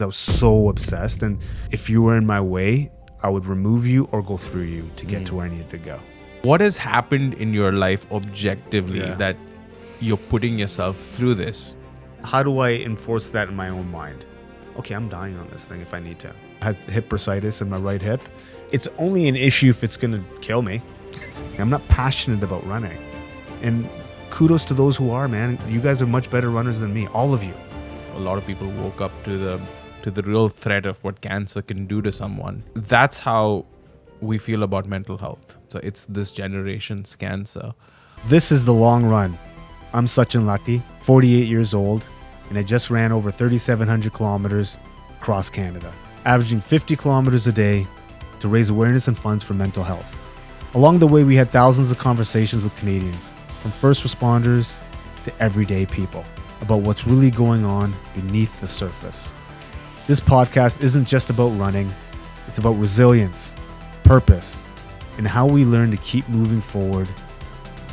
I was so obsessed, and if you were in my way, I would remove you or go through you to get to where I needed to go. What has happened in your life objectively that you're putting yourself through this? How do I enforce that in my own mind? Okay, I'm dying on this thing if I need to. I had hip bursitis in my right hip. It's only an issue if it's going to kill me. I'm not passionate about running. And kudos to those who are, man. You guys are much better runners than me, all of you. A lot of people woke up to the real threat of what cancer can do to someone. That's how we feel about mental health. So it's this generation's cancer. This is the long run. I'm Sachin Lucky, 48 years old, and I just ran over 3,700 kilometers across Canada, averaging 50 kilometers a day to raise awareness and funds for mental health. Along the way, we had thousands of conversations with Canadians, from first responders to everyday people, about what's really going on beneath the surface. This podcast isn't just about running, it's about resilience, purpose, and how we learn to keep moving forward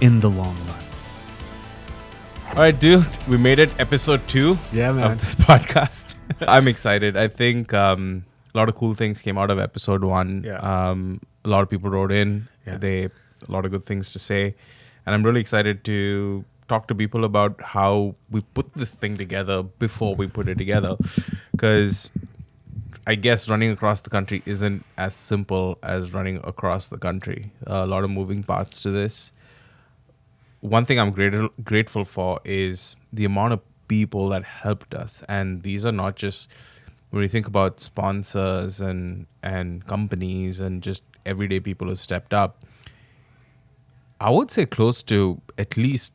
in the long run. All right, dude, we made it episode 2 of this podcast. I'm excited. I think a lot of cool things came out of episode 1. Yeah. A lot of people wrote in. Yeah. A lot of good things to say. And I'm really excited to talk to people about how we put this thing together before we put it together. Because I guess running across the country isn't as simple as running across the country. A lot of moving parts to this. One thing I'm grateful for is the amount of people that helped us. And these are not just, when you think about sponsors and companies and just everyday people who stepped up, I would say close to at least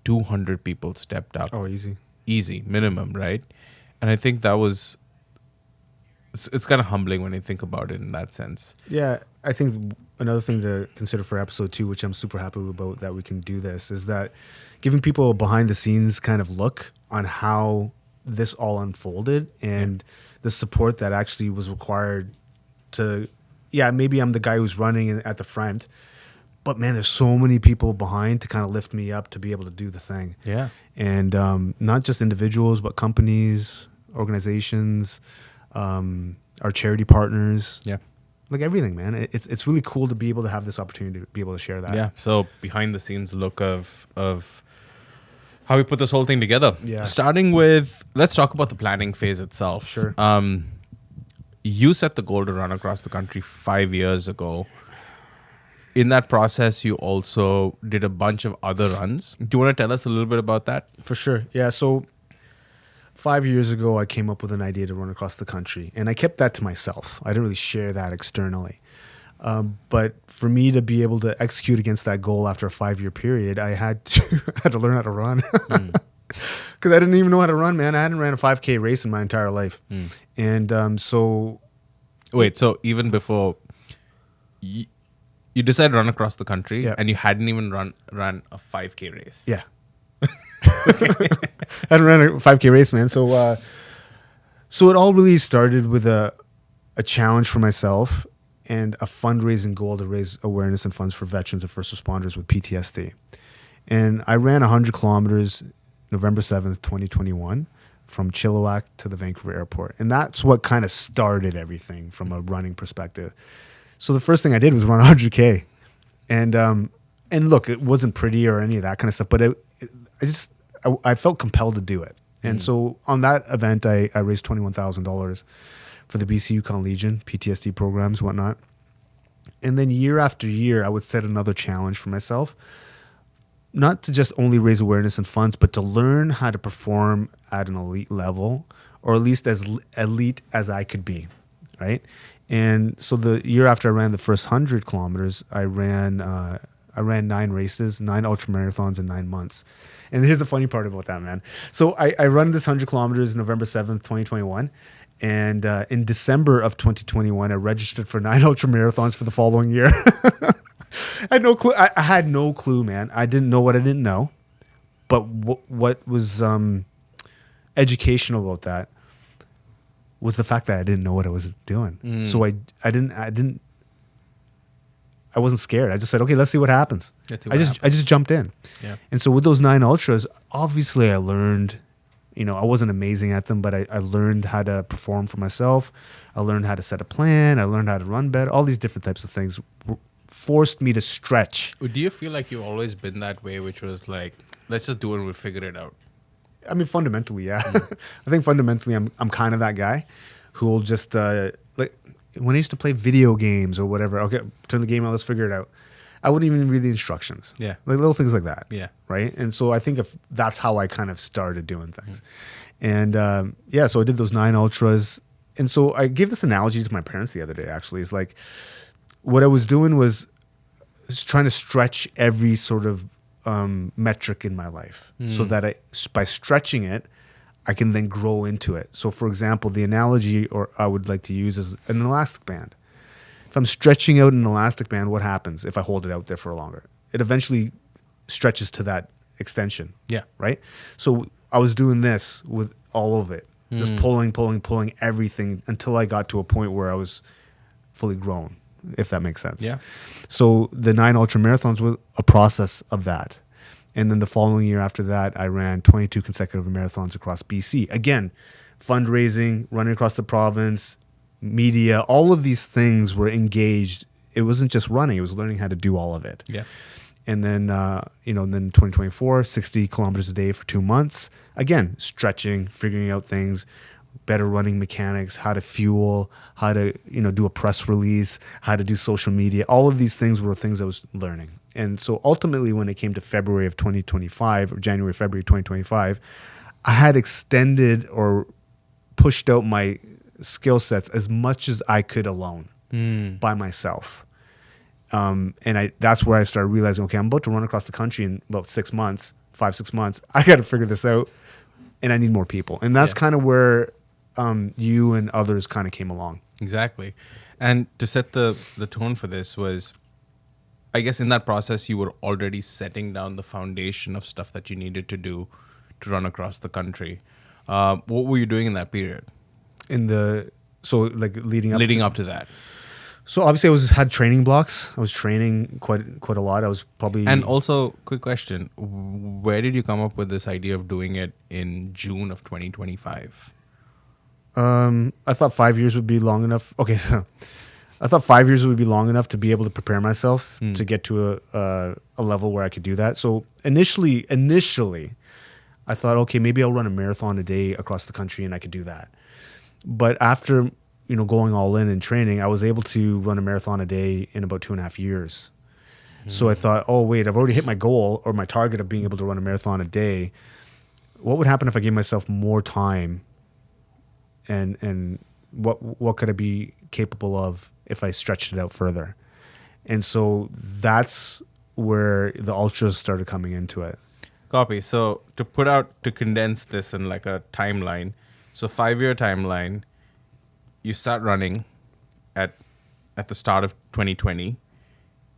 200 people stepped up. Oh, easy. Easy, minimum, right? And I think that was, it's kind of humbling when you think about it in that sense. Yeah, I think another thing to consider for episode 2, which I'm super happy about that we can do this, is that giving people a behind the scenes kind of look on how this all unfolded and the support that actually was required to, maybe I'm the guy who's running at the front, but man, there's so many people behind to kind of lift me up to be able to do the thing. Yeah. And not just individuals, but companies, organizations, our charity partners. Yeah. Like everything, man. It's really cool to be able to have this opportunity to be able to share that. Yeah. So behind the scenes look of how we put this whole thing together. Yeah. Starting with, let's talk about the planning phase itself. Sure. You set the goal to run across the country 5 years ago. In that process, you also did a bunch of other runs. Do you want to tell us a little bit about that? For sure. Yeah. So 5 years ago, I came up with an idea to run across the country, and I kept that to myself. I didn't really share that externally. But for me to be able to execute against that goal after a 5-year period, I had to learn how to run. Because I didn't even know how to run, man. I hadn't ran a 5K race in my entire life. And so... Wait, so even before... You decided to run across the country, and you hadn't even run a 5K race. Yeah. I hadn't ran a 5K race, man. So it all really started with a challenge for myself and a fundraising goal to raise awareness and funds for veterans and first responders with PTSD. And I ran 100 kilometers November 7th, 2021 from Chilliwack to the Vancouver airport. And that's what kind of started everything from a running perspective. So the first thing I did was run 100K. And look, it wasn't pretty or any of that kind of stuff, but I felt compelled to do it. And so on that event, I raised $21,000 for the BC Yukon Legion, PTSD programs, whatnot. And then year after year, I would set another challenge for myself, not to just only raise awareness and funds, but to learn how to perform at an elite level, or at least as elite as I could be, right? And so the year after I ran the first 100 kilometers, I ran 9 races, 9 ultra marathons in 9 months. And here's the funny part about that, man. So I run this 100 kilometers November 7th, 2021. And in December of 2021, I registered for 9 ultra marathons for the following year. I had no clue. I had no clue, man. I didn't know what I didn't know. But what was educational about that was the fact that I didn't know what I was doing. So I wasn't scared. I just said, okay, let's see what happens. I just jumped in. Yeah. And so with those 9 ultras, obviously I learned I wasn't amazing at them, but I learned how to perform for myself. I learned how to set a plan. I learned how to run better. All these different types of things forced me to stretch. Do you feel like you've always been that way, which was like, let's just do it and we'll figure it out? I mean, fundamentally, yeah. I think fundamentally, I'm kind of that guy who will just like when I used to play video games or whatever. Okay, turn the game on. Let's figure it out. I wouldn't even read the instructions. Yeah, like little things like that. Yeah, right. And so I think if that's how I kind of started doing things, and so I did those 9 ultras, and so I gave this analogy to my parents the other day. Actually, it's like what I was doing was trying to stretch every sort of metric in my life so that by stretching it, I can then grow into it. So for example, the analogy I would like to use is an elastic band. If I'm stretching out an elastic band, what happens if I hold it out there for longer? It eventually stretches to that extension. Yeah. Right? So I was doing this with all of it, just pulling everything until I got to a point where I was fully grown, if that makes sense. Yeah. So the 9 ultra marathons was a process of that. And then the following year after that, I ran 22 consecutive marathons across BC. Again, fundraising, running across the province, media, all of these things were engaged. It wasn't just running, it was learning how to do all of it. Yeah. And then, then 2024, 60 kilometers a day for 2 months. Again, stretching, figuring out things, better running mechanics, how to fuel, how to, do a press release, how to do social media. All of these things were things I was learning. And so ultimately, when it came to February of 2025, or January, February 2025, I had extended or pushed out my skill sets as much as I could alone by myself. And that's where I started realizing, okay, I'm about to run across the country in about 6 months, 5-6 months. I got to figure this out, and I need more people. And that's kind of where you and others kind of came along. Exactly. And to set the tone for this was, I guess in that process, you were already setting down the foundation of stuff that you needed to do to run across the country. What were you doing in that period? Leading up to that. So obviously I had training blocks. I was training quite a lot. I was probably... And also, quick question, where did you come up with this idea of doing it in June of 2025? I thought 5 years would be long enough. Okay, so I thought 5 years would be long enough to be able to prepare myself to get to a level where I could do that. So initially, I thought, okay, maybe I'll run a marathon a day across the country and I could do that. But after, going all in and training, I was able to run a marathon a day in about 2.5 years. So I thought, oh, wait, I've already hit my goal or my target of being able to run a marathon a day. What would happen if I gave myself more time? And what could I be capable of if I stretched it out further? And so that's where the ultras started coming into it. Copy. So to condense this in like a timeline, so 5-year timeline, you start running at the start of 2020.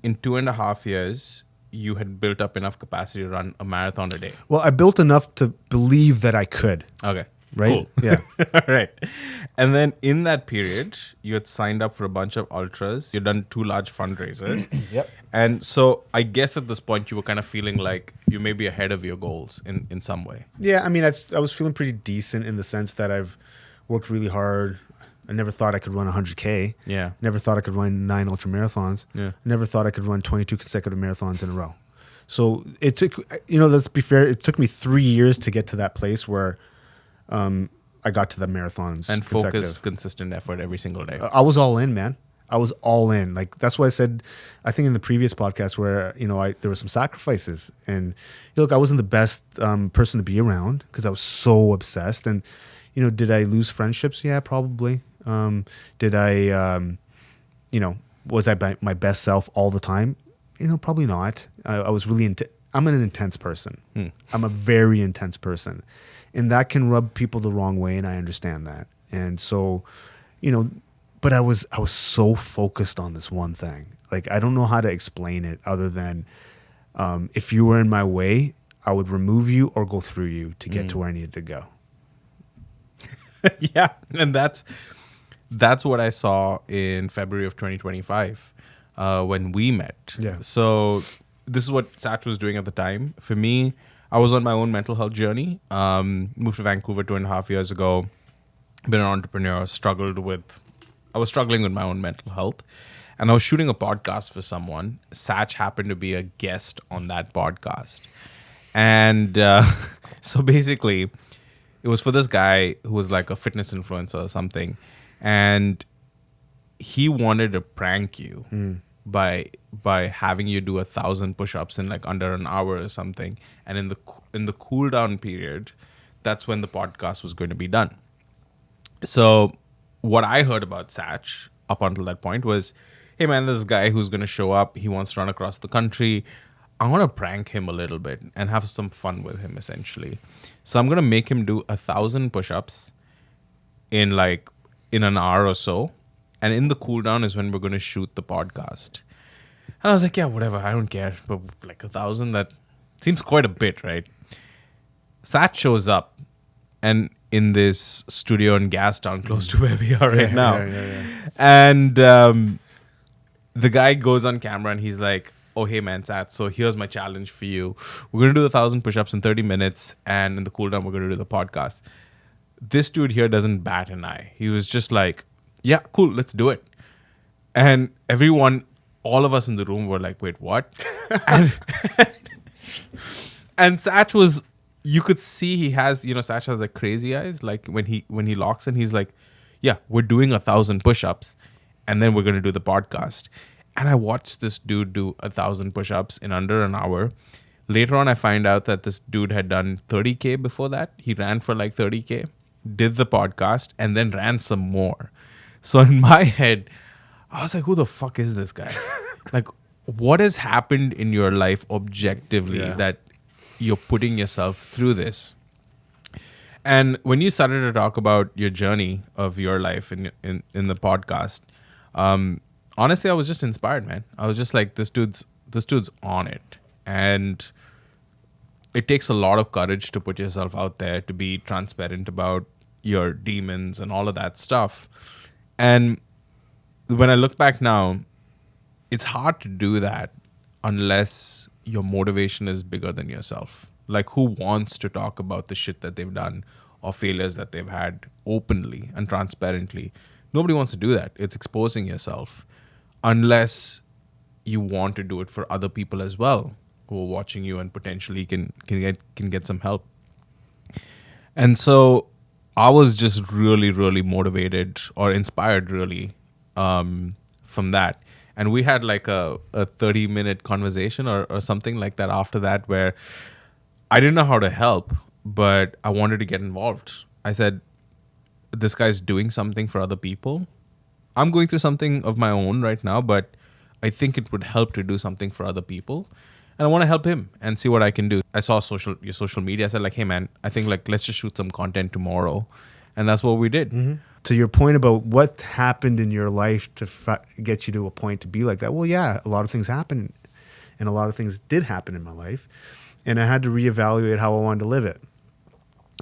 In 2.5 years, you had built up enough capacity to run a marathon a day. Well, I built enough to believe that I could. Okay. Right? Cool. Yeah. Right. And then in that period, you had signed up for a bunch of ultras. You'd done 2 large fundraisers. Yep. And so I guess at this point, you were kind of feeling like you may be ahead of your goals in some way. Yeah. I mean, I was feeling pretty decent in the sense that I've worked really hard. I never thought I could run 100K. Yeah. Never thought I could run 9 ultra marathons. Yeah. Never thought I could run 22 consecutive marathons in a row. So it took, let's be fair, it took me 3 years to get to that place where I got to the marathons. And focused, consistent effort every single day. I was all in, man. I was all in. Like, that's why I said, I think in the previous podcast where, there were some sacrifices. And look, I wasn't the best person to be around because I was so obsessed. And, did I lose friendships? Yeah, probably. Did I, was I my best self all the time? Probably not. I was really, I'm an intense person. I'm a very intense person. And that can rub people the wrong way, and I understand that. And so, but I was so focused on this one thing. Like, I don't know how to explain it other than if you were in my way, I would remove you or go through you to get to where I needed to go. Yeah, and that's what I saw in February of 2025 when we met. Yeah. So this is what Sach was doing at the time. For me, I was on my own mental health journey. Moved to Vancouver 2.5 years ago. Been an entrepreneur. I was struggling with my own mental health. And I was shooting a podcast for someone. Sach happened to be a guest on that podcast. And so basically, it was for this guy who was like a fitness influencer or something. And he wanted to prank you by having you do 1,000 push-ups in like under an hour or something. And in the cool down period, that's when the podcast was going to be done. So what I heard about Sach up until that point was, hey man, this guy who's going to show up, he wants to run across the country. I want to prank him a little bit and have some fun with him, essentially. So I'm going to make him do 1,000 push-ups in an hour or so. And in the cool down is when we're going to shoot the podcast. And I was like, yeah, whatever, I don't care. But like 1,000, that seems quite a bit, right? Sat shows up and in this studio in Gastown, close to where we are right now. And the guy goes on camera and he's like, oh, hey man, Sat, so here's my challenge for you. We're going to do 1,000 push-ups in 30 minutes. And in the cool down, we're going to do the podcast. This dude here doesn't bat an eye. He was just like, yeah, cool, let's do it. And all of us in the room were like, wait, what? and Sach was, you could see he has, Sach has like crazy eyes. Like when he locks in, he's like, yeah, we're doing 1,000 push-ups and then we're going to do the podcast. And I watched this dude do 1,000 push-ups in under an hour. Later on, I find out that this dude had done 30K before that. He ran for like 30K, did the podcast, and then ran some more. So in my head, I was like, who the fuck is this guy? Like, what has happened in your life objectively that you're putting yourself through this? And when you started to talk about your journey of your life in the podcast, honestly, I was just inspired, man. I was just like, this dude's on it. And it takes a lot of courage to put yourself out there, to be transparent about your demons and all of that stuff. And when I look back now, it's hard to do that unless your motivation is bigger than yourself. Like, who wants to talk about the shit that they've done or failures that they've had openly and transparently? Nobody wants to do that. It's exposing yourself unless you want to do it for other people as well who are watching you and potentially can get some help. And so I was just really, really motivated or inspired really from that. And we had like a 30-minute conversation or something like that after that, where I didn't know how to help, but I wanted to get involved. I said, this guy's doing something for other people. I'm going through something of my own right now, but I think it would help to do something for other people. And I want to help him and see what I can do. I saw your social media. I said like, hey man, I think like let's just shoot some content tomorrow. And that's what we did. Mm-hmm. To your point about what happened in your life to get you to a point to be like that. Well, yeah, a lot of things happened and a lot of things did happen in my life. And I had to reevaluate how I wanted to live it.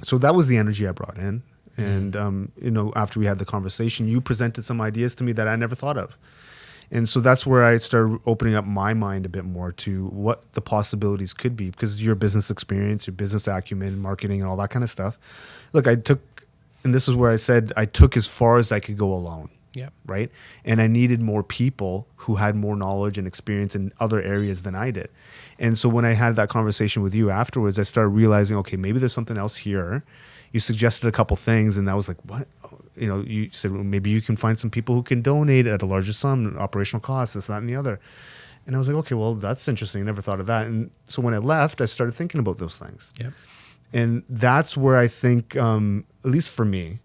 So that was the energy I brought in. And, after we had the conversation, you presented some ideas to me that I never thought of. And so that's where I started opening up my mind a bit more to what the possibilities could be, because your business experience, your business acumen, marketing, and all that kind of stuff. Look, and this is where I said I took as far as I could go alone. Yeah. Right. And I needed more people who had more knowledge and experience in other areas than I did. And so when I had that conversation with you afterwards, I started realizing, okay, maybe there's something else here. You suggested a couple things, and I was like, what? You said, well, maybe you can find some people who can donate at a larger sum, operational costs, this, that, and the other. And I was like, okay, well, that's interesting. I never thought of that. And so when I left, I started thinking about those things. Yep. And that's where I think, at least for me,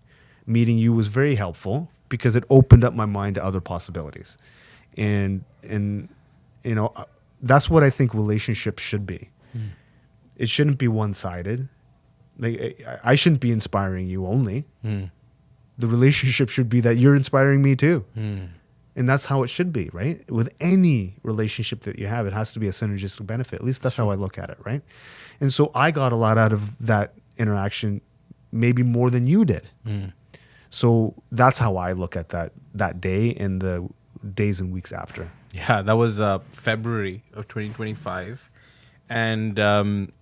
meeting you was very helpful, because it opened up my mind to other possibilities. And that's what I think relationships should be. It shouldn't be one-sided. Like, I shouldn't be inspiring you only. The relationship should be that you're inspiring me too. And that's how it should be, right? With any relationship that you have, it has to be a synergistic benefit. At least that's how I look at it, right? And so I got a lot out of that interaction, maybe more than you did. So that's how I look at that day and the days and weeks after. Yeah, that was February of 2025. And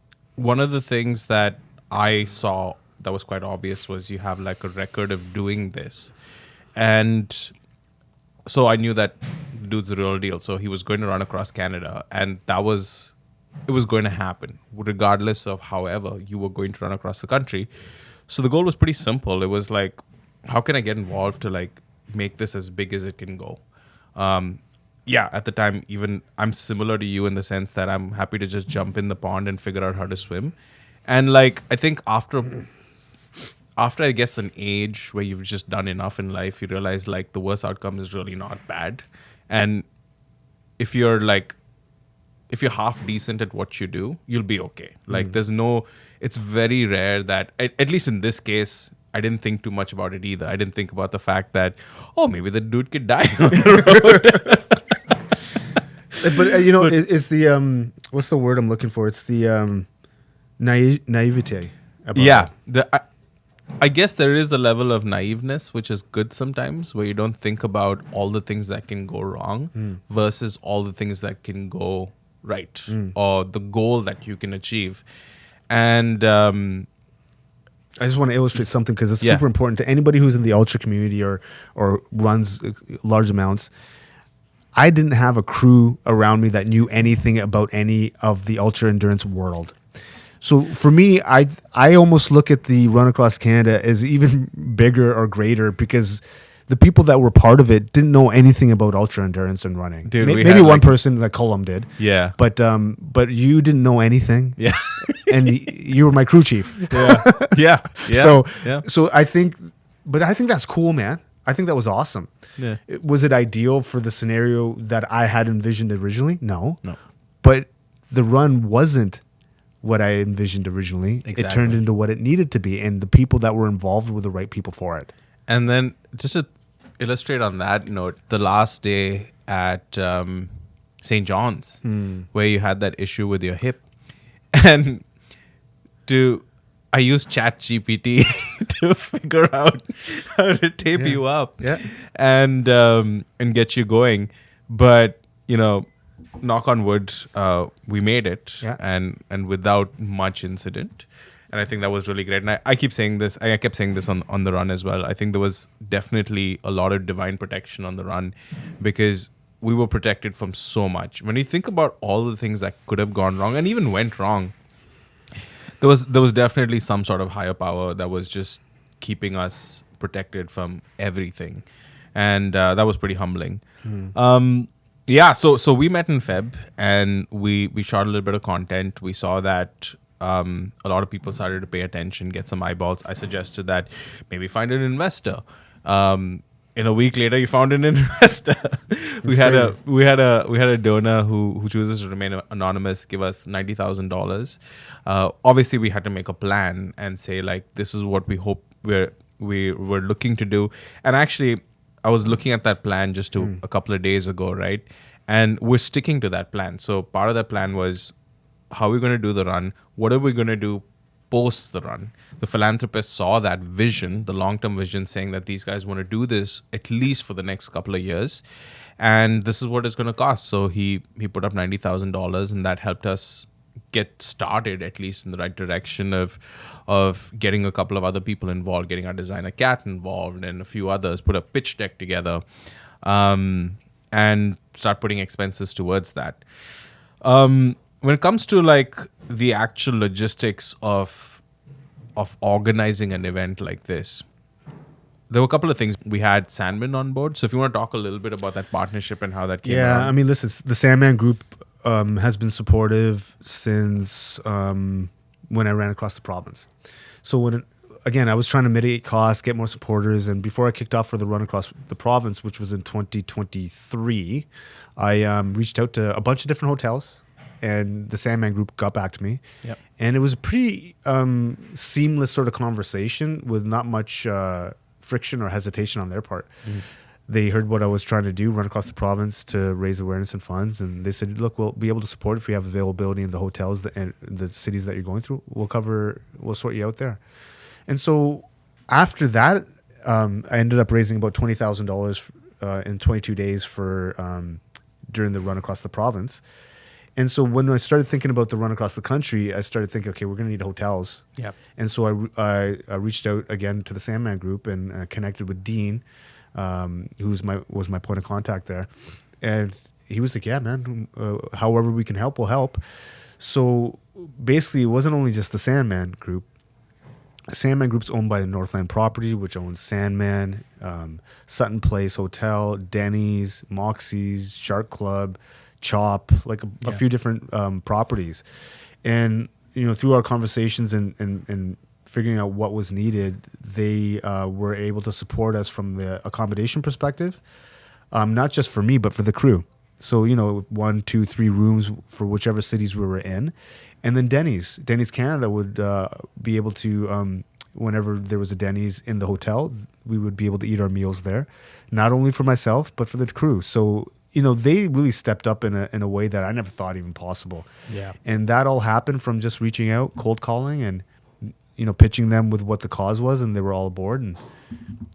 one of the things that I saw that was quite obvious was you have like a record of doing this. And so I knew that dude's the real deal. So he was going to run across Canada, and it was going to happen regardless of however you were going to run across the country. So the goal was pretty simple. It was like, how can I get involved to like make this as big as it can go? At the time, even I'm similar to you in the sense that I'm happy to just jump in the pond and figure out how to swim. And like, I think after I guess an age where you've just done enough in life, you realize like the worst outcome is really not bad. And if you're half decent at what you do, you'll be okay. Like it's very rare that, at least in this case, I didn't think too much about it either. I didn't think about the fact that, maybe the dude could die on the road. But it's the what's the word I'm looking for? It's the naivete. Yeah, I guess there is a level of naiveness which is good sometimes, where you don't think about all the things that can go wrong versus all the things that can go right, or the goal that you can achieve. And I just want to illustrate something because it's super important to anybody who's in the ultra community or runs large amounts. I didn't have a crew around me that knew anything about any of the ultra endurance world. So for me, I almost look at the Run Across Canada as even bigger or greater because the people that were part of it didn't know anything about ultra endurance and running. Dude, maybe one person, like Cullum, did. Yeah. But you didn't know anything. Yeah. And you were my crew chief. Yeah. So I think that's cool, man. I think that was awesome. Yeah. Was it ideal for the scenario that I had envisioned originally? No. But the run wasn't what I envisioned originally. Exactly. It turned into what it needed to be, and the people that were involved were the right people for it. And then just to illustrate on that note, the last day at St. John's, where you had that issue with your hip, and I used ChatGPT to figure out how to tape you up, and get you going. But knock on wood, we made it, and without much incident. And I think that was really great. And I keep saying this. I kept saying this on the run as well. I think there was definitely a lot of divine protection on the run because we were protected from so much. When you think about all the things that could have gone wrong and even went wrong, there was definitely some sort of higher power that was just keeping us protected from everything, and that was pretty humbling. So we met in Feb, and we shot a little bit of content. We saw that a lot of people started to pay attention, get some eyeballs. I suggested that maybe find an investor. In a week later, you found an investor. we had a donor who chooses to remain anonymous, give us $90,000. Obviously, we had to make a plan and say like, this is what we hope we were looking to do. And actually, I was looking at that plan just a couple of days ago, right? And we're sticking to that plan. So part of that plan was, how are we going to do the run? What are we going to do post the run? The philanthropist saw that vision, the long-term vision, saying that these guys want to do this at least for the next couple of years, and this is what it's going to cost. So he put up $90,000, and that helped us get started at least in the right direction of getting a couple of other people involved, getting our designer Kat involved, and a few others, put a pitch deck together, and start putting expenses towards that. When it comes to like the actual logistics of organizing an event like this, there were a couple of things. We had Sandman on board. So if you want to talk a little bit about that partnership and how that came around. I mean, listen, the Sandman group has been supportive since when I ran across the province. So I was trying to mitigate costs, get more supporters. And before I kicked off for the run across the province, which was in 2023, I reached out to a bunch of different hotels. And the Sandman group got back to me. Yep. And it was a pretty seamless sort of conversation with not much friction or hesitation on their part. They heard what I was trying to do, run across the province to raise awareness and funds. And they said, look, we'll be able to support if we have availability in the hotels and the cities that you're going through. We'll sort you out there. And so after that, I ended up raising about $20,000 in 22 days for during the run across the province. And so when I started thinking about the run across the country, I started thinking, okay, we're going to need hotels. Yep. And so I reached out again to the Sandman group and connected with Dean, who was my point of contact there. And he was like, yeah, man, however we can help, we'll help. So basically, it wasn't only just the Sandman group. Sandman Group's owned by the Northland Property, which owns Sandman, Sutton Place Hotel, Denny's, Moxie's, Shark Club, Chop, like a few different properties. And, through our conversations and figuring out what was needed, they were able to support us from the accommodation perspective, not just for me, but for the crew. So, 1, 2, 3 rooms for whichever cities we were in. And then Denny's Canada would be able to, whenever there was a Denny's in the hotel, we would be able to eat our meals there, not only for myself, but for the crew. So, they really stepped up in a way that I never thought even possible. Yeah. And that all happened from just reaching out, cold calling, and, pitching them with what the cause was, and they were all aboard.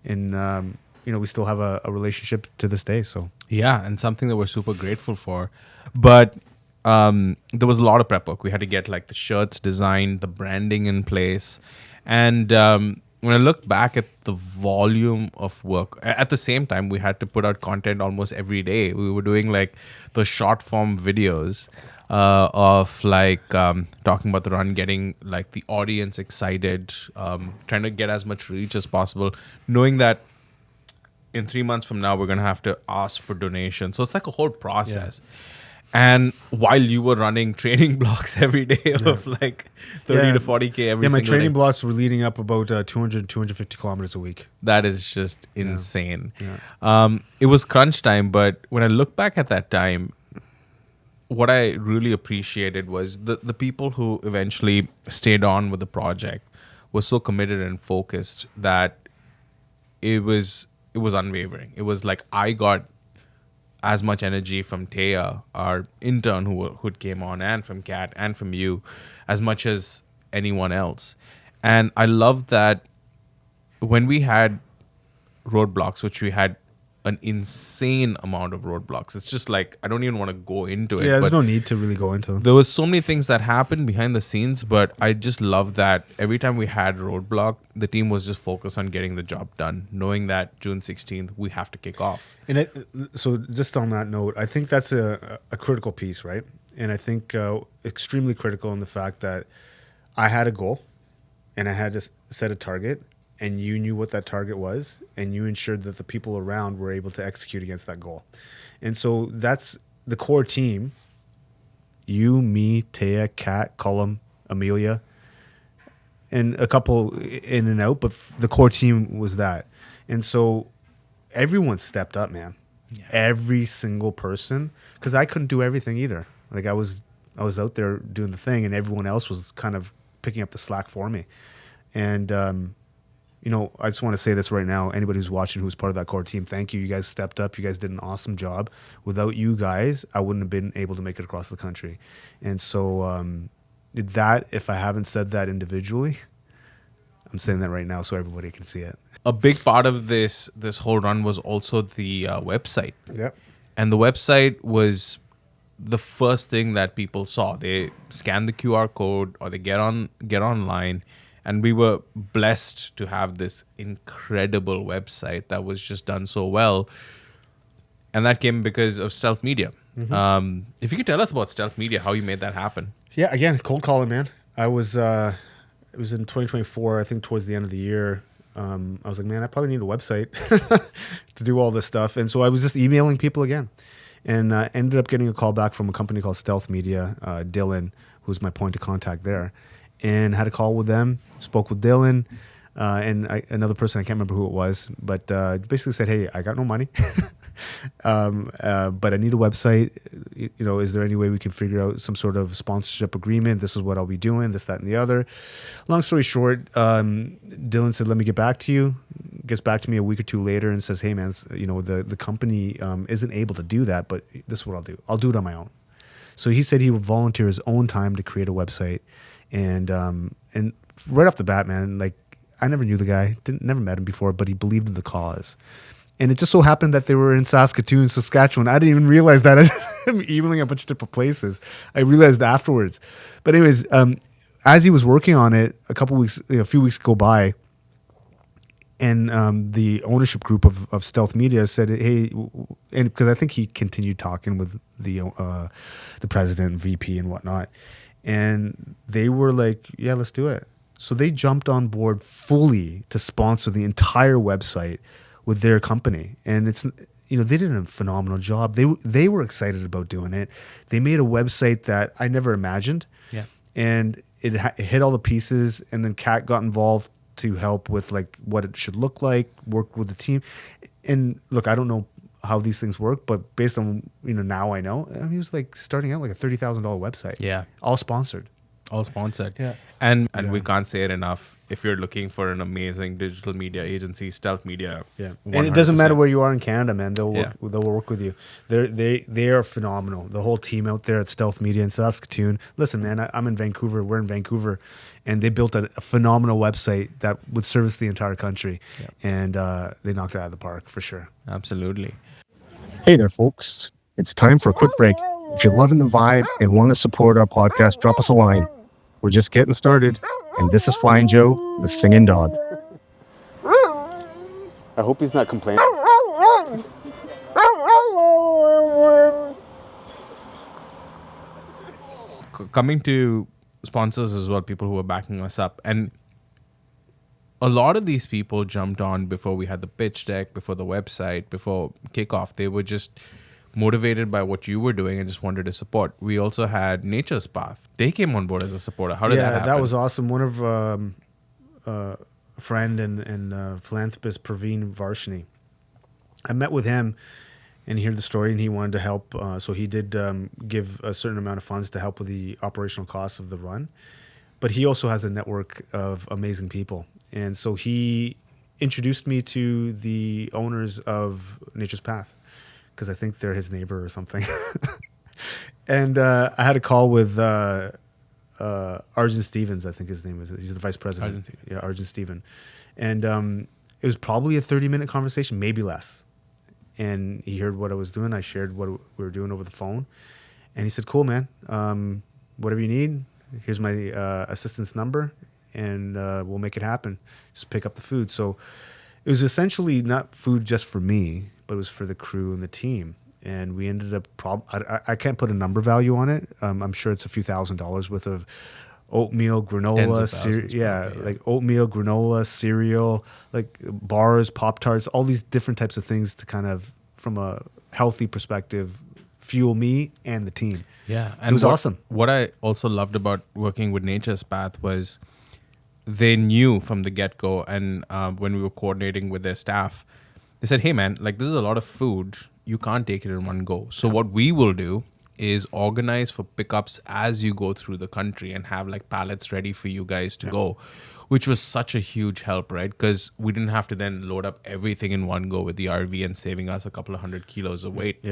And we still have a relationship to this day. So yeah, and something that we're super grateful for. But there was a lot of prep work. We had to get like the shirts designed, the branding in place. And when I look back at the volume of work, at the same time, we had to put out content almost every day. We were doing like those short form videos of like talking about the run, getting like the audience excited, trying to get as much reach as possible, knowing that in 3 months from now, we're going to have to ask for donations. So it's like a whole process. Yeah. And while you were running training blocks every day of like 30 to 40K every my single training day. blocks were leading up about 200, 250 kilometers a week. That is just insane. Yeah. It was crunch time, but when I look back at that time, what I really appreciated was the people who eventually stayed on with the project were so committed and focused that it was unwavering. It was like I got as much energy from Taya, our intern who came on, and from Kat and from you, as much as anyone else. And I love that when we had roadblocks, which we had an insane amount of roadblocks. It's just like, I don't even want to go into it. Yeah, there's no need to really go into them. There was so many things that happened behind the scenes, but I just love that every time we had roadblock, the team was just focused on getting the job done, knowing that June 16th, we have to kick off. And so just on that note, I think that's a critical piece, right? And I think extremely critical in the fact that I had a goal and I had to set a target, and you knew what that target was, and you ensured that the people around were able to execute against that goal. And so that's the core team. You, me, Taya, Kat, Cullum, Amelia, and a couple in and out, but the core team was that. And so everyone stepped up, man. Yeah. Every single person, because I couldn't do everything either. Like I was out there doing the thing, and everyone else was kind of picking up the slack for me. And I just want to say this right now. Anybody who's watching who's part of that core team, thank you. You guys stepped up. You guys did an awesome job. Without you guys, I wouldn't have been able to make it across the country. And so that, if I haven't said that individually, I'm saying that right now so everybody can see it. A big part of this whole run was also the website. Yep. And the website was the first thing that people saw. They scan the QR code or they get online. And we were blessed to have this incredible website that was just done so well. And that came because of Stealth Media. Mm-hmm. If you could tell us about Stealth Media, how you made that happen. Yeah, again, cold calling, man. I was, it was in 2024, I think towards the end of the year. I was like, man, I probably need a website to do all this stuff. And so I was just emailing people again. And ended up getting a call back from a company called Stealth Media, Dylan, who's my point of contact there. And had a call with them, spoke with Dylan, and another person, I can't remember who it was, but basically said, hey, I got no money, but I need a website. Is there any way we can figure out some sort of sponsorship agreement? This is what I'll be doing, this, that, and the other. Long story short, Dylan said, let me get back to you. Gets back to me a week or two later and says, hey, man, the company isn't able to do that, but this is what I'll do. I'll do it on my own. So he said he would volunteer his own time to create a website. And right off the bat, man, like I never knew the guy, never met him before, but he believed in the cause. And it just so happened that they were in Saskatoon, Saskatchewan. I didn't even realize that. I'm emailing a bunch of different places. I realized afterwards. But anyways, as he was working on it, a few weeks go by, and the ownership group of Stealth Media said, "Hey," and because I think he continued talking with the president, VP, and whatnot, and they were like, "Yeah, let's do it." So they jumped on board fully to sponsor the entire website with their company, and it's, they did a phenomenal job. They were excited about doing it. They made a website that I never imagined, and it hit all the pieces. And then Kat got involved to help with like what it should look like, work with the team. And look, I don't know how these things work, but based on now I know. I mean, he was like starting out like a $30,000 website. Yeah, all sponsored. Yeah, and we can't say it enough. If you're looking for an amazing digital media agency, Stealth Media. Yeah, 100%. And it doesn't matter where you are in Canada, man. They'll work with you. They are phenomenal. The whole team out there at Stealth Media in Saskatoon. Listen, man, I'm in Vancouver. We're in Vancouver, and they built a phenomenal website that would service the entire country, and they knocked it out of the park for sure. Absolutely. Hey there, folks. It's time for a quick break. If you're loving the vibe and want to support our podcast, drop us a line. We're just getting started, and this is Flying Joe, the singing dog. I hope he's not complaining. Coming to sponsors as well, people who are backing us up, and a lot of these people jumped on before we had the pitch deck, before the website, before Kickoff. They were just motivated by what you were doing and just wanted to support. We also had Nature's Path. They came on board as a supporter. How did that happen? That was awesome. One of a friend and philanthropist, Praveen Varshini. I met with him and he heard the story, and he wanted to help. So he did give a certain amount of funds to help with the operational costs of the run. But he also has a network of amazing people. And so he introduced me to the owners of Nature's Path, because I think they're his neighbor or something. And I had a call with Arjun Stevens, I think his name is. He's the vice president. Arjun Steven. And it was probably a 30-minute conversation, maybe less. And he heard what I was doing. I shared what we were doing over the phone. And he said, cool, man. Whatever you need, here's my assistant's number, and we'll make it happen. Just pick up the food. So it was essentially not food just for me, but it was for the crew and the team. And we ended up, I can't put a number value on it. I'm sure it's a few $1,000s worth of oatmeal, granola, like oatmeal, granola, cereal, like bars, Pop-Tarts, all these different types of things to kind of, from a healthy perspective, fuel me and the team. Yeah. And it was awesome. What I also loved about working with Nature's Path was they knew from the get-go, and when we were coordinating with their staff, they said, hey man, like this is a lot of food. You can't take it in one go. So what we will do is organize for pickups as you go through the country and have like pallets ready for you guys to go, which was such a huge help, right? Because we didn't have to then load up everything in one go with the RV and saving us a couple of 100 kilos of weight.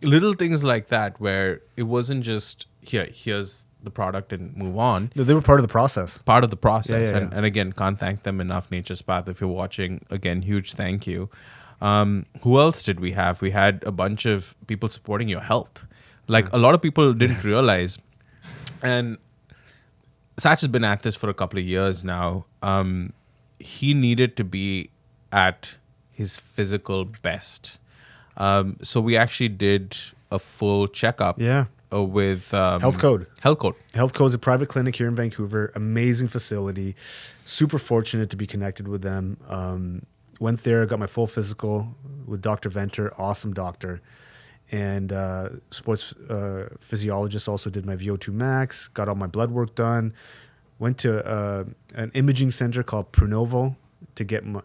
Little things like that, where it wasn't just here's the product and move on. No, they were part of the process. And again, can't thank them enough, Nature's Path. If you're watching, again, huge thank you. Who else did we have? We had a bunch of people supporting your health. Like a lot of people didn't realize. And Sach has been at this for a couple of years now. He needed to be at his physical best. So we actually did a full checkup. With Health Code. Health Code's a private clinic here in Vancouver. Amazing facility. Super fortunate to be connected with them. Went there, got my full physical with Dr. Venter, awesome doctor. And sports physiologist also did my VO2 max, got all my blood work done. Went to an imaging center called Pronovo to get my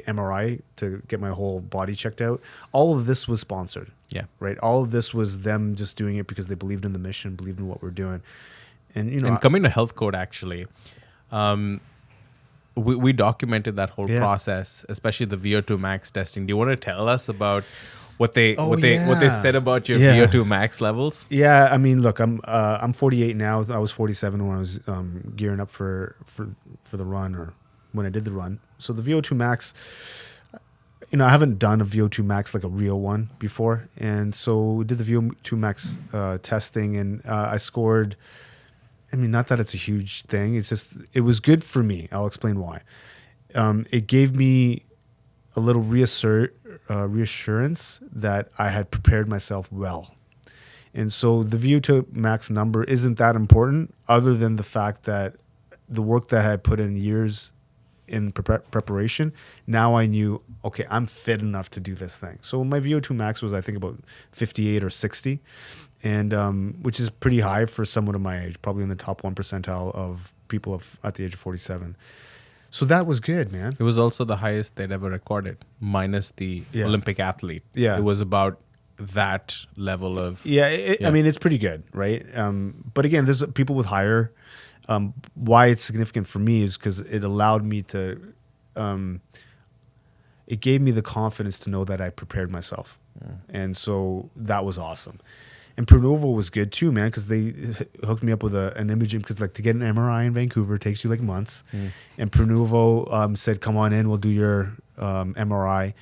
MRI, to get my whole body checked out. All of this was sponsored. Yeah. Right. All of this was them just doing it because they believed in the mission, believed in what we're doing. And, and coming to Health Code, actually, we documented that whole process, especially the VO2 max testing. Do you want to tell us about what they said about your VO2 max levels? Yeah, I mean, look, I'm 48 now. I was 47 when I was gearing up for the run, or when I did the run. So the VO2 max, I haven't done a VO2 max like a real one before, and so we did the VO2 max testing, and I scored. I mean, not that it's a huge thing. It's just it was good for me. I'll explain why. It gave me a little reassurance that I had prepared myself well. And so the VO2 max number isn't that important, other than the fact that the work that I had put in years in preparation, now I knew, okay, I'm fit enough to do this thing. So my VO2 max was, I think, about 58 or 60, and which is pretty high for someone of my age, probably in the top 1 percentile of people at the age of 47. So that was good, man. It was also the highest they'd ever recorded, minus the Olympic athlete. Yeah. It was about that level of... I mean, it's pretty good, right? But again, there's people with higher... why it's significant for me is because it allowed me to... it gave me the confidence to know that I prepared myself. And so that was awesome. And Pronovo was good too, man, because they hooked me up with an imaging, because like to get an MRI in Vancouver takes you like months. And Pronovo said, come on in, we'll do your MRI.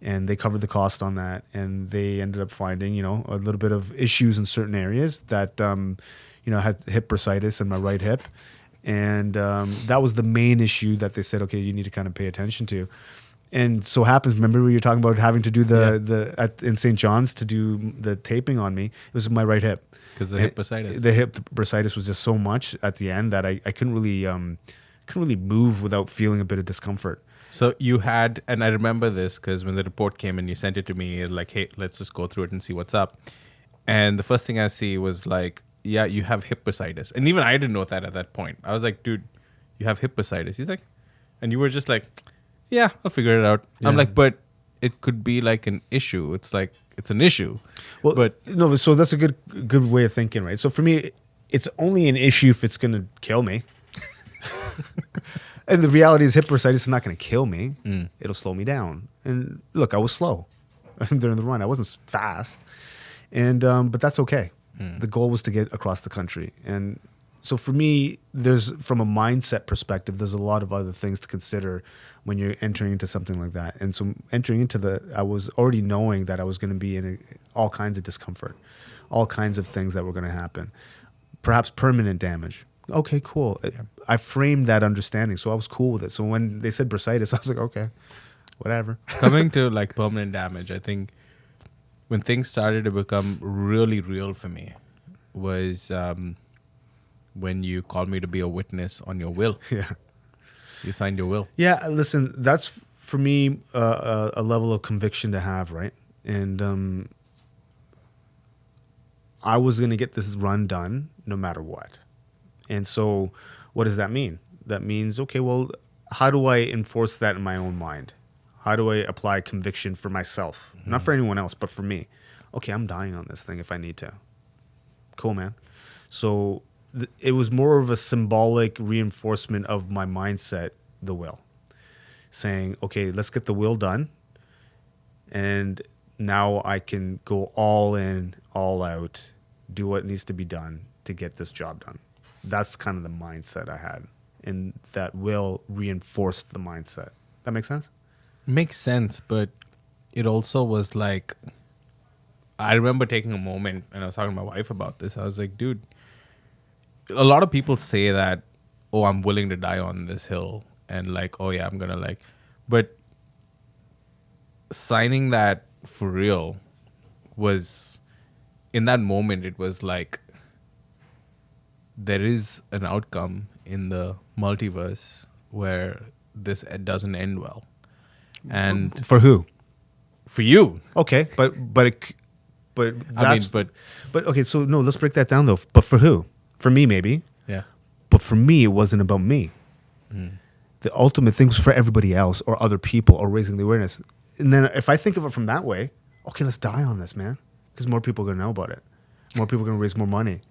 And they covered the cost on that. And they ended up finding, a little bit of issues in certain areas that, I had hip bursitis in my right hip. And that was the main issue that they said, okay, you need to kind of pay attention to. And so happens, remember we were talking about having to do in St. John's to do the taping on me. It was my right hip. Because the hip bursitis. The hip bursitis was just so much at the end that I couldn't really move without feeling a bit of discomfort. So you had, and I remember this because when the report came and you sent it to me, like, hey, let's just go through it and see what's up. And the first thing I see was like, yeah, you have hip bursitis. And even I didn't know that at that point. I was like, dude, you have hip bursitis. He's like, and you were just like, yeah, I'll figure it out. Yeah. I'm like, but it could be like an issue. It's like, it's an issue. Well, but no, so that's a good way of thinking, right? So for me, it's only an issue if it's going to kill me. And the reality is hip bursitis is not going to kill me. It'll slow me down. And look, I was slow during the run. I wasn't fast. And but that's okay. The goal was to get across the country. And so for me, from a mindset perspective, there's a lot of other things to consider when you're entering into something like that. And so entering into I was already knowing that I was going to be in all kinds of discomfort, all kinds of things that were going to happen, perhaps permanent damage. Okay, cool. Yeah. I framed that understanding, so I was cool with it. So when they said bursitis, I was like, okay, whatever. Coming to like permanent damage, I think when things started to become really real for me was when you called me to be a witness on your will. Yeah. You signed your will. Yeah, listen, that's for me a level of conviction to have, right? And I was going to get this run done no matter what. And so what does that mean? That means, okay, well, how do I enforce that in my own mind? How do I apply conviction for myself? Not for anyone else, but for me. Okay, I'm dying on this thing if I need to. Cool, man. So it was more of a symbolic reinforcement of my mindset, the will. Saying, okay, let's get the will done. And now I can go all in, all out, do what needs to be done to get this job done. That's kind of the mindset I had. And that will reinforce the mindset. That makes sense? Makes sense, but it also was like, I remember taking a moment and I was talking to my wife about this. I was like, dude, a lot of people say that, oh, I'm willing to die on this hill. And like, oh yeah, I'm going to like, but signing that for real was, in that moment, it was like, there is an outcome in the multiverse where this doesn't end well. And for who? For you. Okay, but that's, I mean, but okay. So no, let's break that down though. But for who? For me, maybe. Yeah. But for me, it wasn't about me. The ultimate thing was for everybody else or other people or raising the awareness. And then if I think of it from that way, okay, let's die on this, man, because more people are gonna know about it. More people are gonna raise more money.